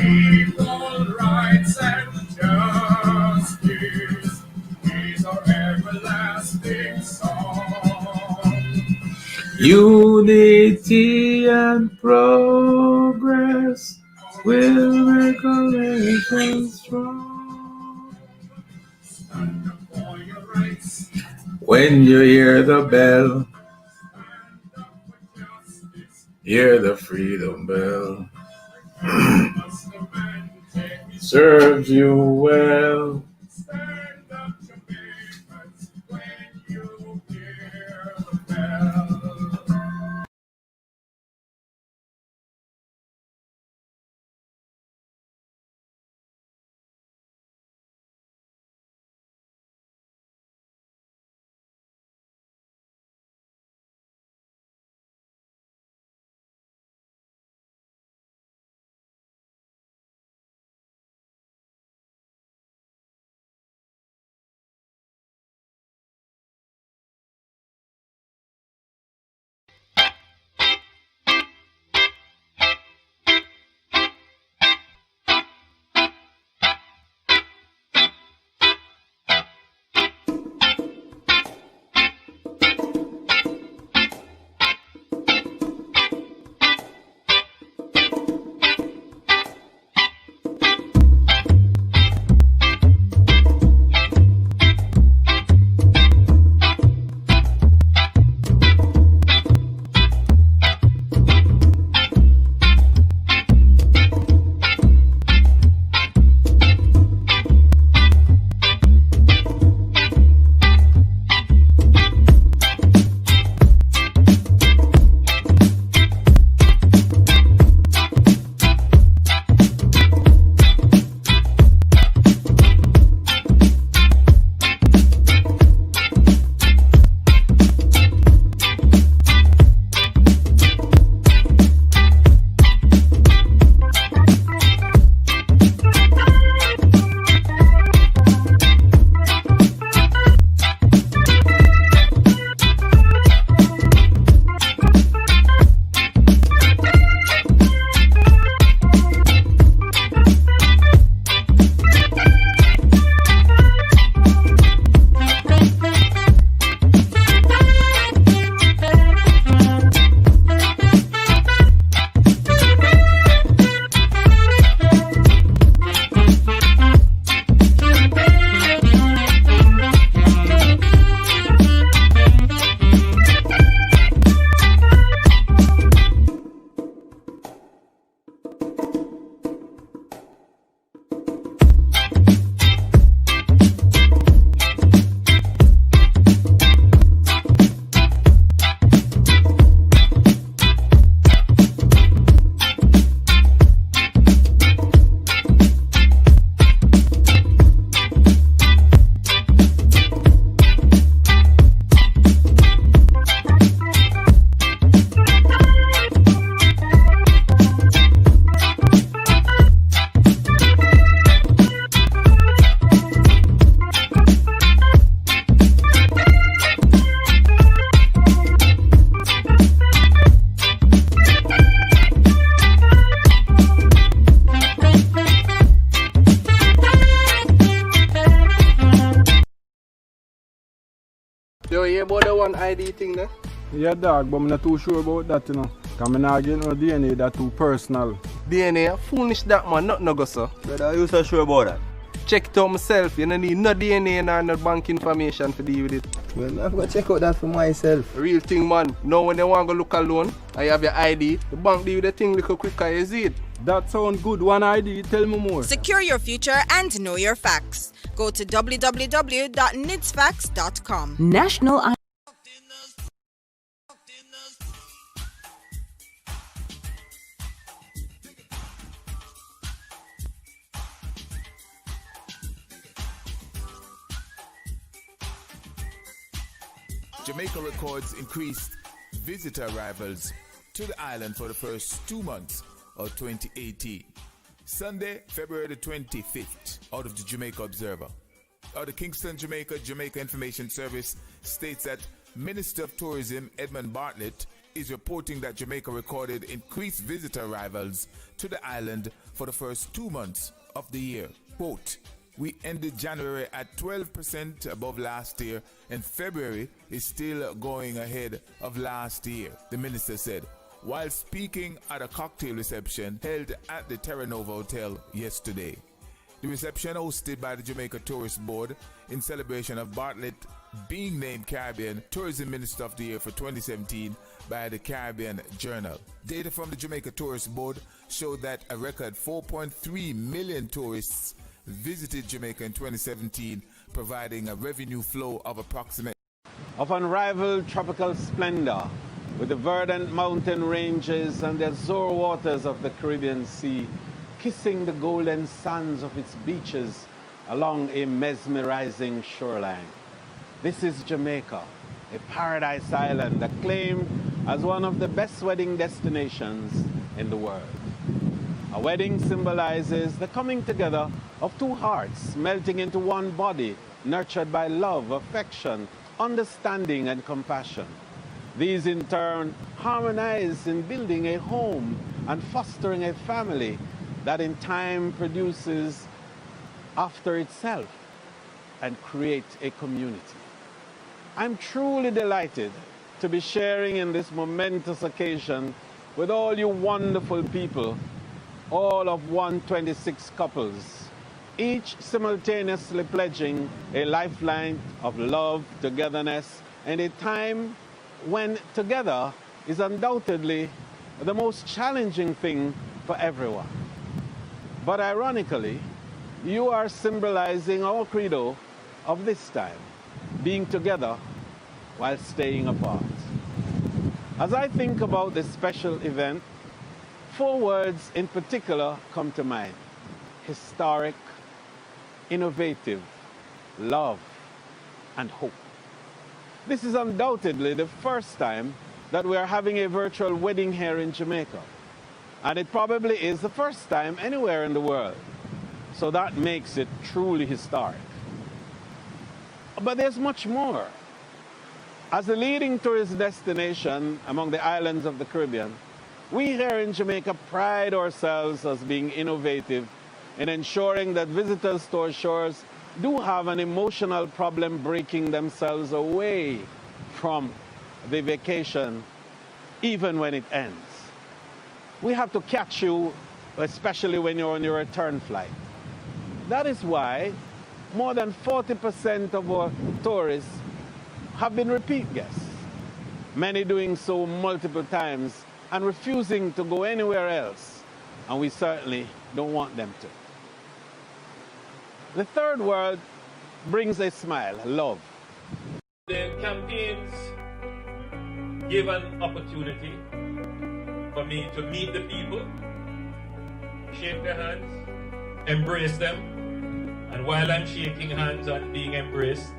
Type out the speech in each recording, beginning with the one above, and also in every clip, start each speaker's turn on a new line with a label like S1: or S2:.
S1: Equal rights and justice is our everlasting song. Unity and progress will make our nation strong. Stand up for your rights. When you hear the bell, stand up for justice. Hear the freedom bell. Serves you well. Stand up, Jamaicans, when you hear the bell.
S2: Yo, you hear about the one ID thing there?
S3: Yeah, dog, but I'm not too sure about that, you know. Because I'm not getting no DNA that too personal.
S2: DNA, foolish that man, nothing no go so.
S4: Brother, are you so sure about that?
S2: Check it out myself, you don't need no DNA nor no bank information to deal with it.
S4: Well, I'm going to check out that for myself.
S2: Real thing, man. Now when you want to go look alone, and you have your ID, the bank deal with the thing little quicker, you see it.
S3: That sounds good. One ID, tell me more.
S5: Secure your future and know your facts. Go to www.nidsfacts.com.
S6: National
S1: Jamaica records increased visitor arrivals to the island for the first 2 months of 2018. Sunday, February the 25th, out of the Jamaica Observer. Out of Kingston, Jamaica, Jamaica Information Service states that Minister of Tourism Edmund Bartlett is reporting that Jamaica recorded increased visitor arrivals to the island for the first 2 months of the year. Quote, we ended January at 12% above last year, and February is still going ahead of last year, the minister said, while speaking at a cocktail reception held at the Terra Nova Hotel yesterday. The reception, hosted by the Jamaica Tourist Board in celebration of Bartlett being named Caribbean Tourism Minister of the Year for 2017 by the Caribbean Journal. Data from the Jamaica Tourist Board showed that a record 4.3 million tourists visited Jamaica in 2017, providing a revenue flow of approximately
S3: Of unrivaled tropical splendor, with the verdant mountain ranges and the azure waters of the Caribbean Sea kissing the golden sands of its beaches along a mesmerizing shoreline. This is Jamaica, a paradise island acclaimed as one of the best wedding destinations in the world. A wedding symbolizes the coming together of two hearts melting into one body, nurtured by love, affection, understanding, and compassion. These in turn harmonize in building a home and fostering a family that in time produces after itself and creates a community. I'm truly delighted to be sharing in this momentous occasion with all you wonderful people, all of 126 couples, each simultaneously pledging a lifeline of love, togetherness, and a time when together is undoubtedly the most challenging thing for everyone. But ironically, you are symbolizing our credo of this time, being together while staying apart. As I think about this special event, 4 words in particular come to mind: historic, innovative, love, and hope. This is undoubtedly the first time that we are having a virtual wedding here in Jamaica. And it probably is the first time anywhere in the world. So that makes it truly historic. But there's much more. As the leading tourist destination among the islands of the Caribbean, we here in Jamaica pride ourselves as being innovative in ensuring that visitors to our shores do have an emotional problem breaking themselves away from the vacation, even when it ends. We have to catch you, especially when you're on your return flight. That is why more than 40% of our tourists have been repeat guests, many doing so multiple times and refusing to go anywhere else, and we certainly don't want them to. The third word brings a smile: love.
S6: The campaigns give an opportunity for me to meet the people, shake their hands, embrace them, and while I'm shaking hands and being embraced,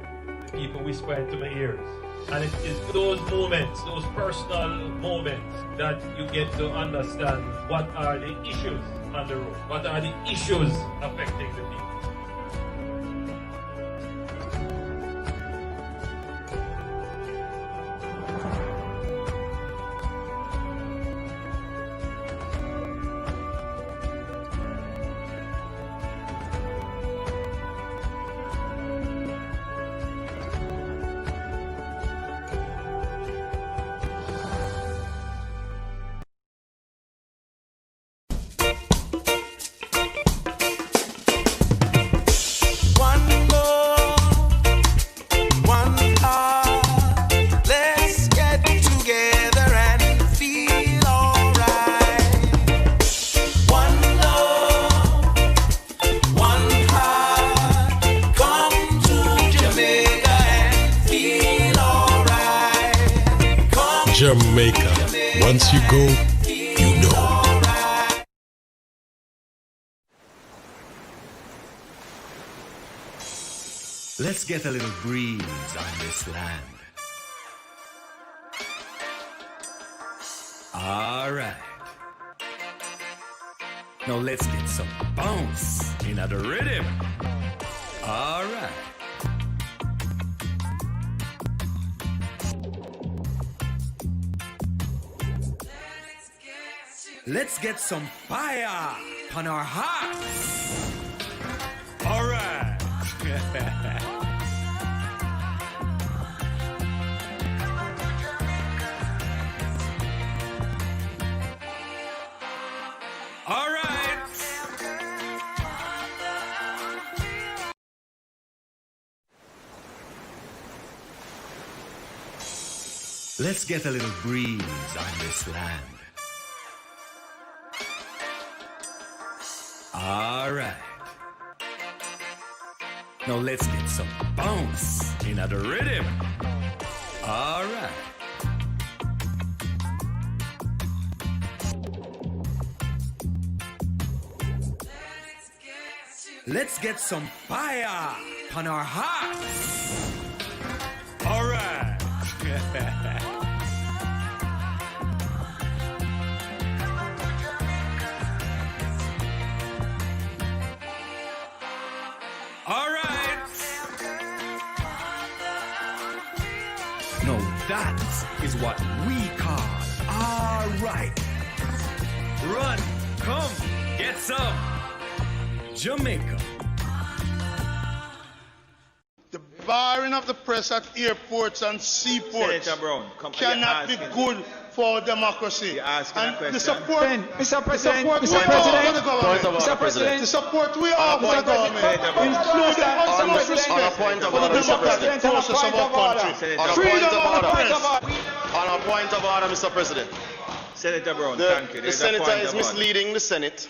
S6: the people whisper into my ears. And it is those moments, those personal moments, that you get to understand what are the issues on the road, what are the issues affecting the people.
S7: Jamaica. Once you go, you know.
S8: Let's get a little breeze on this land.
S7: All right. Now let's get some bounce in the rhythm. All right. Let's get some fire on our hearts. All right. All right. Let's get a little breeze on this land. All right. Now let's get some bounce in the rhythm. All right. Let's get some fire on our hearts. All right. All right. No, that is what we call all right. Run, come, get some. Jamaica.
S8: The barring of the press at airports and seaports cannot be good for our democracy. And the support,
S3: Mr. President,
S8: we offer the government,
S3: Mr. President,
S8: the support we offer the government, includes the utmost respect for the democratic process of our country. Freedom of the press.
S9: On a point of order, Mr. President.
S3: Senator Brown, thank you.
S9: The senator is misleading the Senate,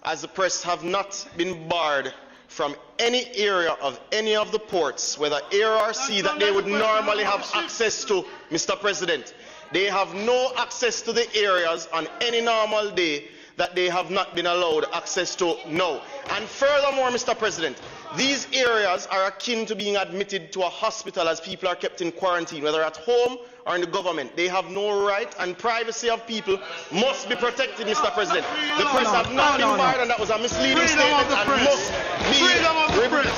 S9: as the press have not been barred from any area of any of the ports, whether air or sea, that they would normally have access to, Mr. President. They have no access to the areas on any normal day that they have not been allowed access to now. And furthermore, Mr. President, these areas are akin to being admitted to a hospital as people are kept in quarantine, whether at home or in the government. They have no right, and privacy of people must be protected, Mr. President. The press have not been barred, and that was a misleading statement and must be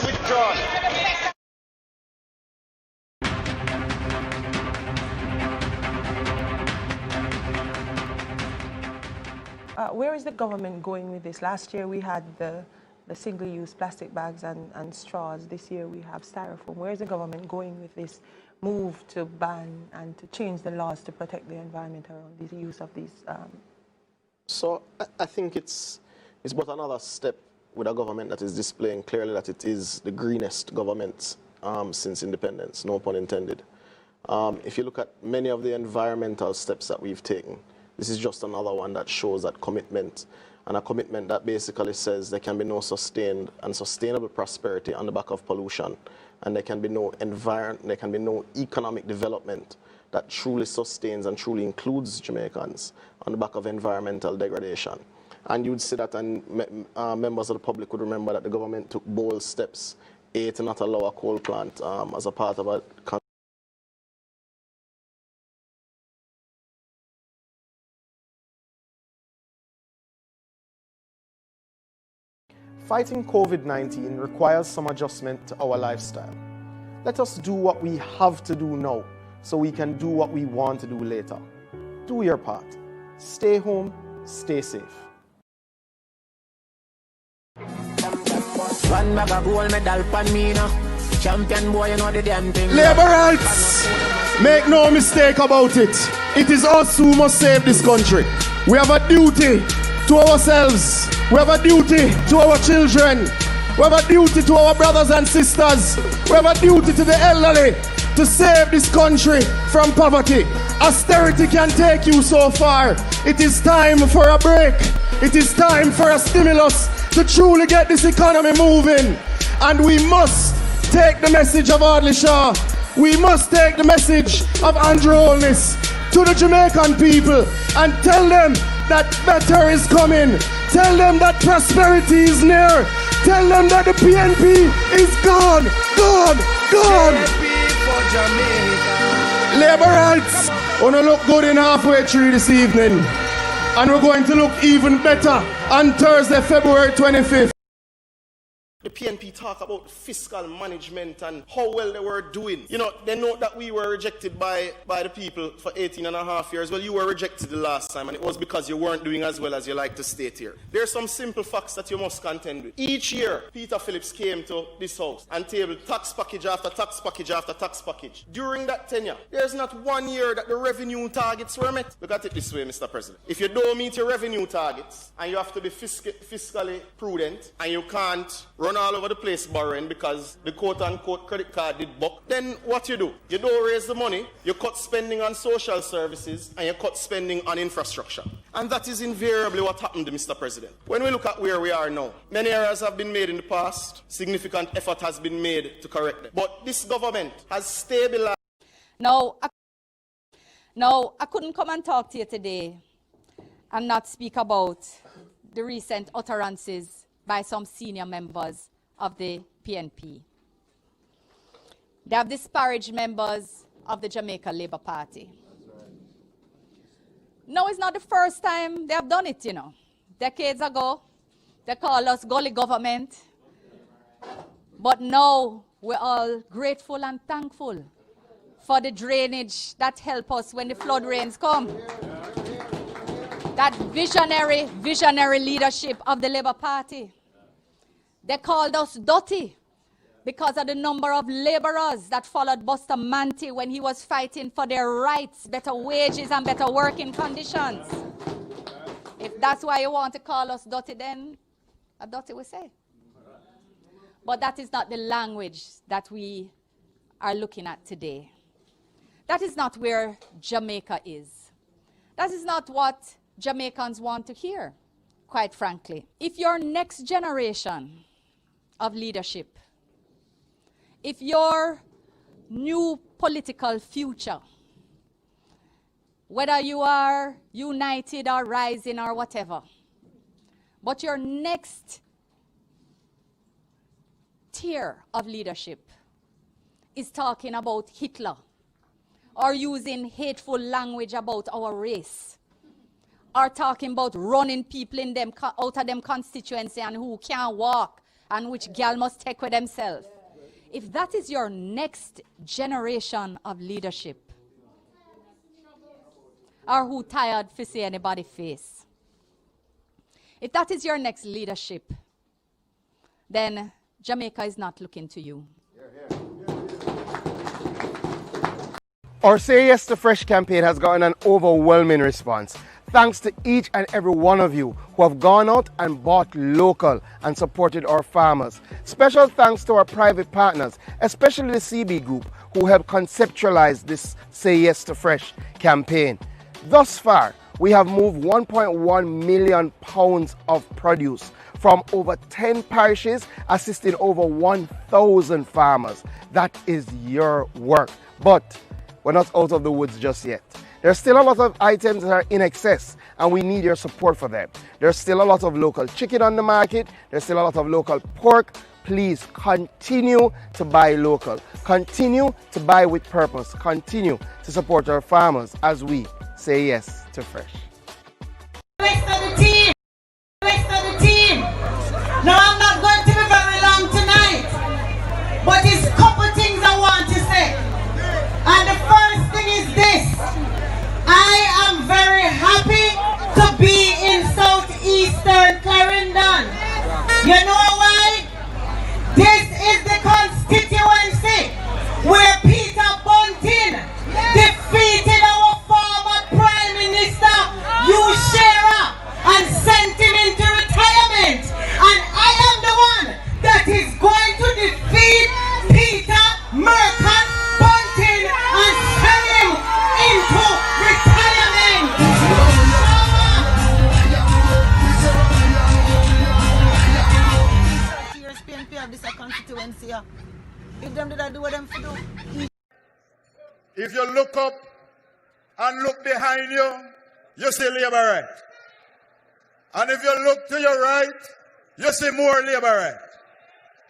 S9: withdrawn.
S10: Where is the government going with this? Last year we had the single-use plastic bags and straws. This year we have styrofoam. Where is the government going with this move to ban and to change the laws to protect the environment around the use of these?
S9: So I think it's but another step with a government that is displaying clearly that it is the greenest government since independence, no pun intended. If you look at many of the environmental steps that we've taken, this is just another one that shows that commitment, and a commitment that basically says there can be no sustained and sustainable prosperity on the back of pollution, and there can be no economic development that truly sustains and truly includes Jamaicans on the back of environmental degradation. And you'd see that, and members of the public would remember that the government took bold steps, to not allow a coal plant as a part of a
S11: Fighting COVID-19 requires some adjustment to our lifestyle. Let us do what we have to do now so we can do what we want to do later. Do your part. Stay home, stay safe.
S12: One bag of gold medal pan me now. Champion boy, you know the damn thing.
S11: Labor rights! Make no mistake about it. It is us who must save this country. We have a duty to ourselves. We have a duty to our children. We have a duty to our brothers and sisters. We have a duty to the elderly to save this country from poverty. Austerity can take you so far. It is time for a break. It is time for a stimulus to truly get this economy moving. And we must take the message of Audley Shaw. We must take the message of Andrew Holness to the Jamaican people and tell them that better is coming. Tell them that prosperity is near. Tell them that the PNP is gone, gone, gone.
S12: PNP for Jamaica.
S11: Labor rights. Gonna look good in halfway through this evening. And we're going to look even better on Thursday, February 25th.
S9: The PNP talk about fiscal management and how well they were doing. You know, they know that we were rejected by the people for 18 and a half years. Well, you were rejected the last time, and it was because you weren't doing as well as you like to state here. There are some simple facts that you must contend with. Each year, Peter Phillips came to this house and tabled tax package after tax package after tax package. During that tenure, there's not 1 year that the revenue targets were met. Look at it this way, Mr. President. If you don't meet your revenue targets, and you have to be fiscally prudent, and you can't run all over the place borrowing because the quote-unquote credit card did buck, then what you do? You don't raise the money, you cut spending on social services, and you cut spending on infrastructure. And that is invariably what happened, Mr. President. When we look at where we are now, many errors have been made in the past, significant effort has been made to correct them. But this government has stabilized.
S13: Now, I couldn't come and talk to you today and not speak about the recent utterances by some senior members of the PNP. They have disparaged members of the Jamaica Labour Party. No, it's not the first time they have done it, you know. Decades ago, they called us gully government. But now we're all grateful and thankful for the drainage that help us when the flood rains come. That visionary leadership of the Labour Party. They called us dirty because of the number of laborers that followed Buster Manty when he was fighting for their rights, better wages and better working conditions. If that's why you want to call us dirty, then a dirty we say. But that is not the language that we are looking at today. That is not where Jamaica is. That is not what Jamaicans want to hear, quite frankly. If your next generation of leadership, if your new political future, whether you are united or rising or whatever, but your next tier of leadership is talking about Hitler or using hateful language about our race, or talking about running people in them out of them constituency and who can't walk and which girl must take with themselves. If that is your next generation of leadership, or who tired to see anybody face, if that is your next leadership, then Jamaica is not looking to you.
S11: Our Say Yes to Fresh campaign has gotten an overwhelming response. Thanks to each and every one of you who have gone out and bought local and supported our farmers. Special thanks to our private partners, especially the CB Group, who helped conceptualize this Say Yes to Fresh campaign. Thus far, we have moved 1.1 million pounds of produce from over 10 parishes, assisting over 1,000 farmers. That is your work. But we're not out of the woods just yet. There's still a lot of items that are in excess, and we need your support for them. There's still a lot of local chicken on the market. There's still a lot of local pork. Please continue to buy local. Continue to buy with purpose. Continue to support our farmers as we say yes to fresh.
S14: Rest of the team. Now I'm not going to be very long tonight, but there's a couple things I want to say. And the first thing is this. I am very happy to be in southeastern Clarendon. You know why? This is the constituency where Peter Bunting defeated our former Prime Minister, Ushera, and sent him into retirement. And I am the one that is going to defeat Peter Mercant Bunting and send him into retirement. This a constituency. If them did I do what them to do.
S15: If you look up and look behind you, you see Labour right. And if you look to your right, you see more Labour right.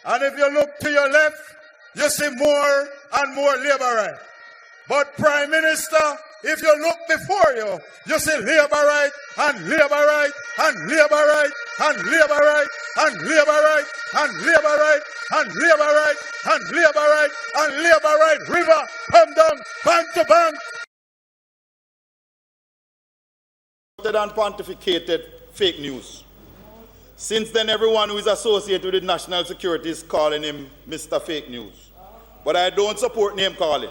S15: And if you look to your left, you see more and more Labour right. But Prime Minister, if you look before you, you see labor right, and labor right, and labor right, and labor right, and labor right, and labor right, and labor right, and labor right, and labor right, river, come down, bank to bank.
S16: And pontificated fake news. Since then, everyone who is associated with national security is calling him Mr. Fake News. But I don't support name calling.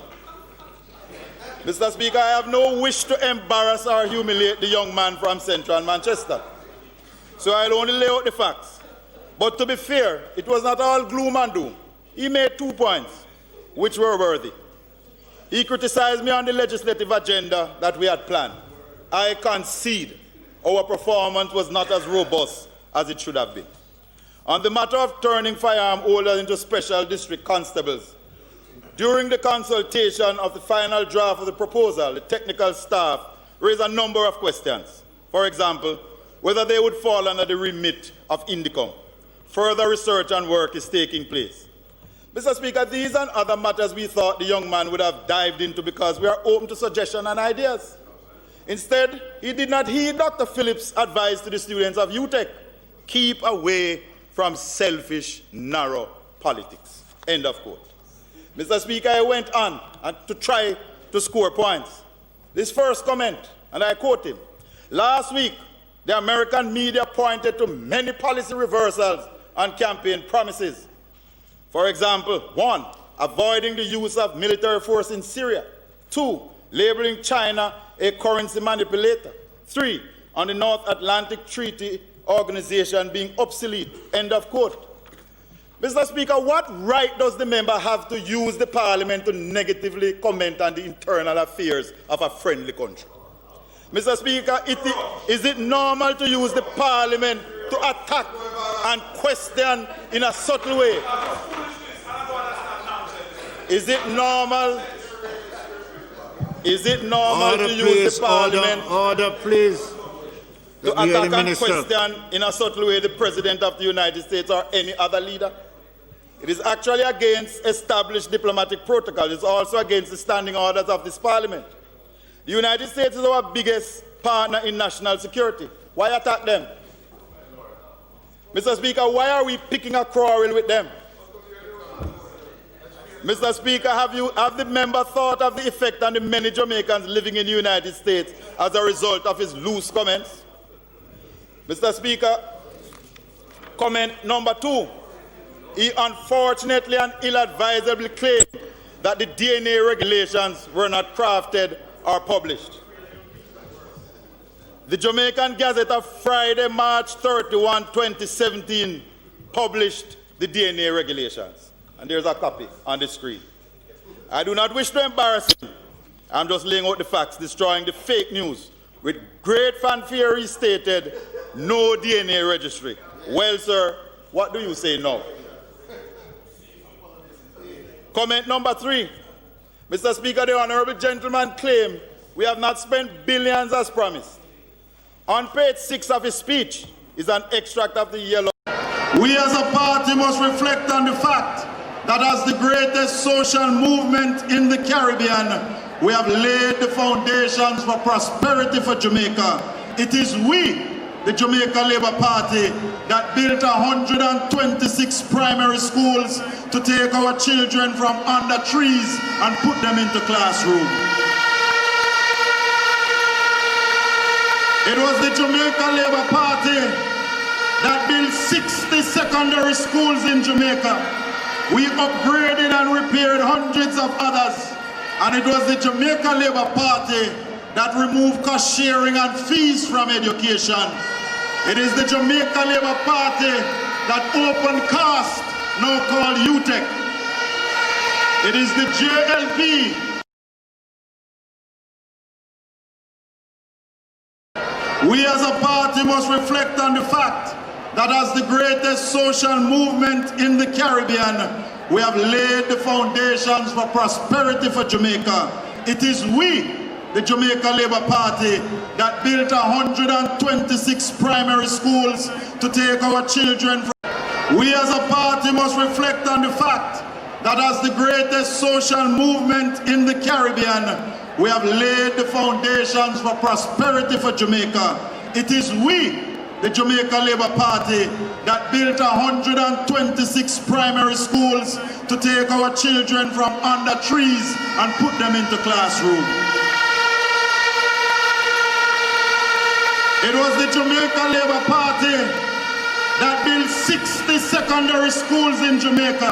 S16: Mr. Speaker, I have no wish to embarrass or humiliate the young man from Central Manchester. So I'll only lay out the facts. But to be fair, it was not all gloom and doom. He made 2 points, which were worthy. He criticized me on the legislative agenda that we had planned. I concede our performance was not as robust as it should have been. On the matter of turning firearm holders into special district constables, during the consultation of the final draft of the proposal, the technical staff raised a number of questions. For example, whether they would fall under the remit of INDICOM. Further research and work is taking place. Mr. Speaker, these and other matters we thought the young man would have dived into because we are open to suggestions and ideas. Instead, he did not heed Dr. Phillips' advice to the students of UTEC. Keep away from selfish, narrow politics. End of quote. Mr. Speaker, I went on to try to score points. This first comment, and I quote him, last week, the American media pointed to many policy reversals and campaign promises. For example, 1, avoiding the use of military force in Syria. 2, labeling China a currency manipulator. 3, on the North Atlantic Treaty Organization being obsolete. End of quote. Mr. Speaker, what right does the member have to use the parliament to negatively comment on the internal affairs of a friendly country? Mr. Speaker, is it normal to use the parliament to attack and question in a subtle way? Is it normal? Is it normal
S17: order,
S16: to use
S17: please,
S16: the parliament
S17: order, please.
S16: to attack and question in a subtle way the President of the United States or any other leader? It is actually against established diplomatic protocol. It's also against the standing orders of this parliament. The United States is our biggest partner in national security. Why attack them? Mr. Speaker, why are we picking a quarrel with them? Mr. Speaker, have the member thought of the effect on the many Jamaicans living in the United States as a result of his loose comments? Mr. Speaker, comment number 2. He unfortunately and ill-advisably claimed that the DNA regulations were not crafted or published. The Jamaican Gazette of Friday, March 31, 2017 published the DNA regulations. And there's a copy on the screen. I do not wish to embarrass him. I'm just laying out the facts, destroying the fake news. With great fanfare, he stated, no DNA registry. Well, sir, what do you say now? Comment number 3. Mr. Speaker, the honorable gentleman claimed we have not spent billions as promised. On page 6 of his speech is an extract of the yellow.
S15: We as a party must reflect on the fact that as the greatest social movement in the Caribbean, we have laid the foundations for prosperity for Jamaica. It is we, the Jamaica Labour Party, that built 126 primary schools to take our children from under trees and put them into classrooms. It was the Jamaica Labour Party that built 60 secondary schools in Jamaica. We upgraded and repaired hundreds of others. And it was the Jamaica Labour Party that removed cost sharing and fees from education. It is the Jamaica Labour Party that opened CAST, now called UTEC. It is the JLP we as a party must reflect on the fact that as the greatest social movement in the Caribbean, we have laid the foundations for prosperity for Jamaica. It is we, the Jamaica Labour Party, that built 126 primary schools to take our children from. We as a party must reflect on the fact that as the greatest social movement in the Caribbean,
S16: We have laid the foundations for prosperity for Jamaica. It is we, the Jamaica Labour Party, that built 126 primary schools to take our children from under trees and put them into classrooms. It was the Jamaica Labour Party that built 60 secondary schools in Jamaica.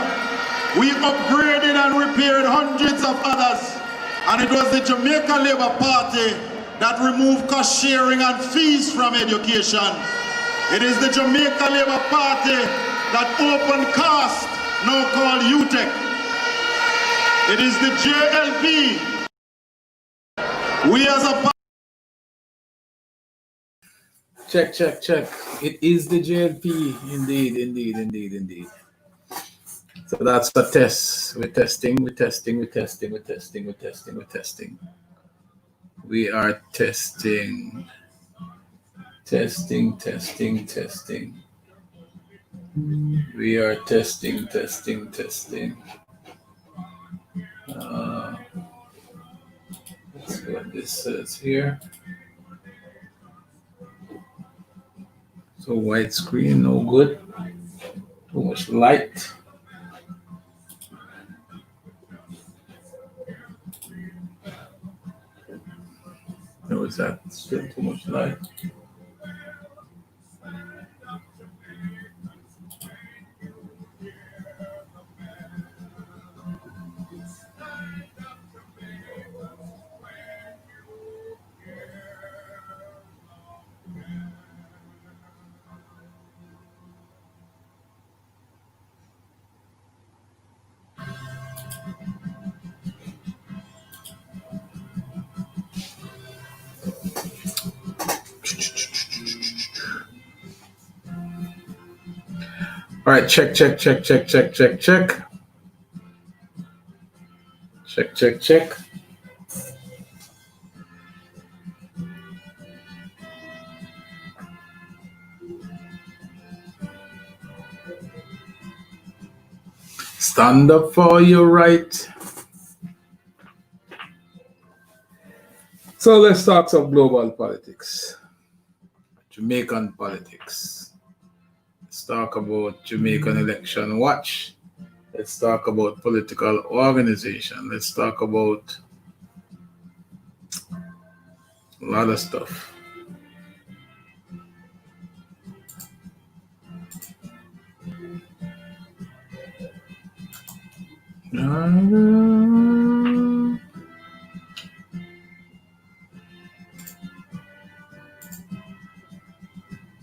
S16: We upgraded and repaired hundreds of others. And it was the Jamaica Labour Party that removed cost sharing and fees from education. It is the Jamaica Labour Party that opened CAST, now called UTEC. It is the JLP. We as a party.
S1: Check. It is the JLP. Indeed. So that's a test. We're testing. We are testing. Testing. We are testing. Let's see what this says here. So white screen, no good. Too much light. No, is that still too much light? All right, check. Check. Stand up for your right. So let's talk some global politics, Jamaican politics. Let's talk about Jamaican Election Watch. Let's talk about political organization. Let's talk about a lot of stuff.